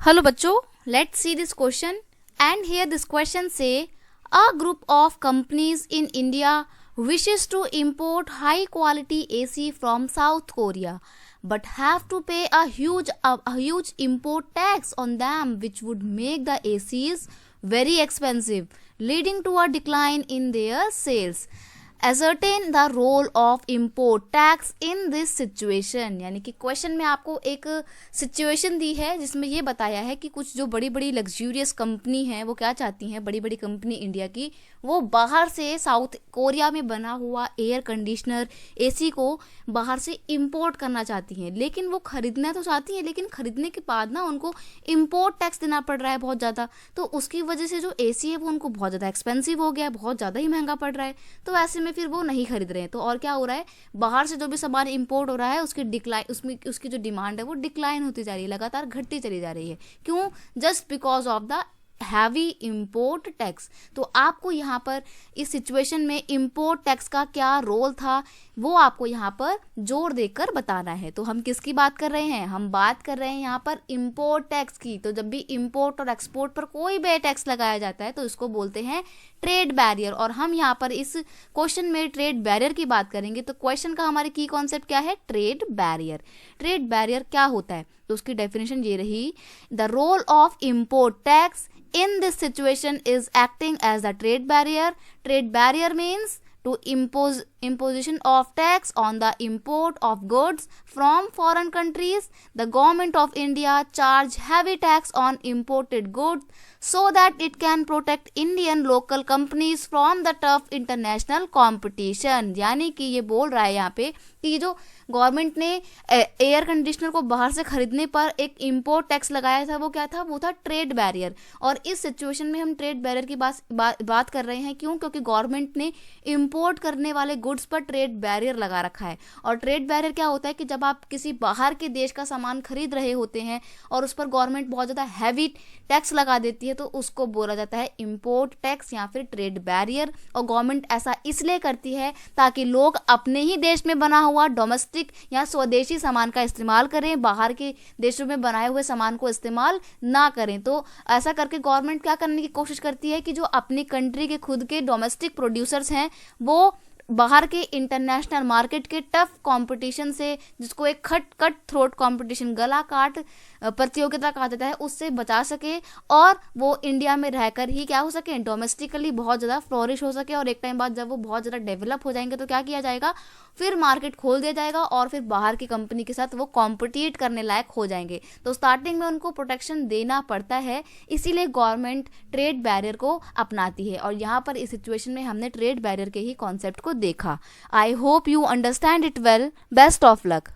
Hello बच्चों, let's see this question. And here this question say, a group of companies in India wishes to import high quality AC from South Korea, but have to pay a huge import tax on them, which would make the ACs very expensive, leading to a decline in their sales. Ascertain the role of import tax in this situation. यानी कि question में आपको एक situation दी है जिसमें ये बताया है कि कुछ जो बड़ी बड़ी लग्जूरियस कंपनी हैं वो क्या चाहती हैं, बड़ी बड़ी कंपनी इंडिया की, वो बाहर से साउथ कोरिया में बना हुआ एयर कंडीशनर एसी को बाहर से इंपोर्ट करना चाहती हैं। लेकिन वो खरीदना तो चाहती हैं, लेकिन खरीदने के बाद ना उनको इंपोर्ट टैक्स देना पड़ रहा है बहुत ज़्यादा। तो उसकी वजह से जो एसी है वो उनको बहुत ज़्यादा एक्सपेंसिव हो गया है, बहुत ज़्यादा ही महंगा पड़ रहा है। तो ऐसे में फिर वो नहीं खरीद रहे हैं। तो और क्या हो रहा है, बाहर से जो भी सामान इंपोर्ट हो रहा है उसकी डिक्लाइन, उसमें उसकी जो डिमांड है वो डिक्लाइन होती जा रही है, लगातार घटती चली जा रही है। क्यों? Just because of the heavy import tax. तो आपको यहाँ पर इस सिचुएशन में इंपोर्ट टैक्स का क्या रोल था वो आपको यहाँ पर जोर देकर बताना है। तो हम किसकी बात कर रहे हैं? हम बात कर रहे हैं यहाँ पर इंपोर्ट टैक्स की। तो जब भी इंपोर्ट और एक्सपोर्ट पर कोई भी टैक्स लगाया जाता है तो इसको बोलते हैं ट्रेड बैरियर। और हम यहाँ पर इस क्वेश्चन में ट्रेड बैरियर की बात करेंगे। तो क्वेश्चन का हमारे की कॉन्सेप्ट क्या है? Trade barrier. ट्रेड बैरियर क्या होता है? तो उसकी डेफिनेशन ये रही, the role of import tax in this situation is acting as a trade barrier. Trade barrier means to imposition of tax on the import of goods from foreign countries. The government of India charge heavy tax on imported goods so that it can protect Indian local companies from the tough international competition. यानी कि ये बोल रहा है यहाँ पे कि ये जो गवर्नमेंट ने एयर कंडीशनर को बाहर से खरीदने पर एक इंपोर्ट टैक्स लगाया था, वो क्या था? वो था ट्रेड बैरियर। और इस सिचुएशन में हम ट्रेड बैरियर की बात कर रहे हैं। क्यों? क्योंकि गवर्नमेंट ने इंपोर्ट करने वाले गुड्स पर ट्रेड बैरियर लगा रखा है। और ट्रेड बैरियर क्या होता है कि जब आप किसी बाहर के देश का सामान खरीद रहे होते हैं और उस पर गवर्नमेंट बहुत ज़्यादा हैवी टैक्स लगा देती है तो उसको बोला जाता है इंपोर्ट टैक्स या फिर ट्रेड बैरियर। और गवर्नमेंट ऐसा इसलिए करती है ताकि लोग अपने ही देश में बना हुआ डोमेस्टिक या स्वदेशी सामान का इस्तेमाल करें, बाहर के देशों में बनाए हुए सामान को इस्तेमाल ना करें। तो ऐसा करके गवर्नमेंट क्या करने की कोशिश करती है कि जो अपनी कंट्री के खुद के डोमेस्टिक प्रोड्यूसर्स हैं वो बाहर के इंटरनेशनल मार्केट के टफ कंपटीशन से, जिसको एक कट थ्रोट कंपटीशन, गला काट प्रतियोगिता कहा जाता है, उससे बचा सके और वो इंडिया में रहकर ही क्या हो सके, डोमेस्टिकली बहुत ज़्यादा फ्लोरिश हो सके। और एक टाइम बाद जब वो बहुत ज़्यादा डेवलप हो जाएंगे तो क्या किया जाएगा, फिर मार्केट खोल दिया जाएगा और फिर बाहर की कंपनी के साथ वो कॉम्पिटिट करने लायक हो जाएंगे। तो स्टार्टिंग में उनको प्रोटेक्शन देना पड़ता है, इसीलिए गवर्नमेंट ट्रेड बैरियर को अपनाती है। और यहाँ पर इस सिचुएशन में हमने ट्रेड बैरियर के ही कॉन्सेप्ट को देखा। I hope you understand it well. Best of luck.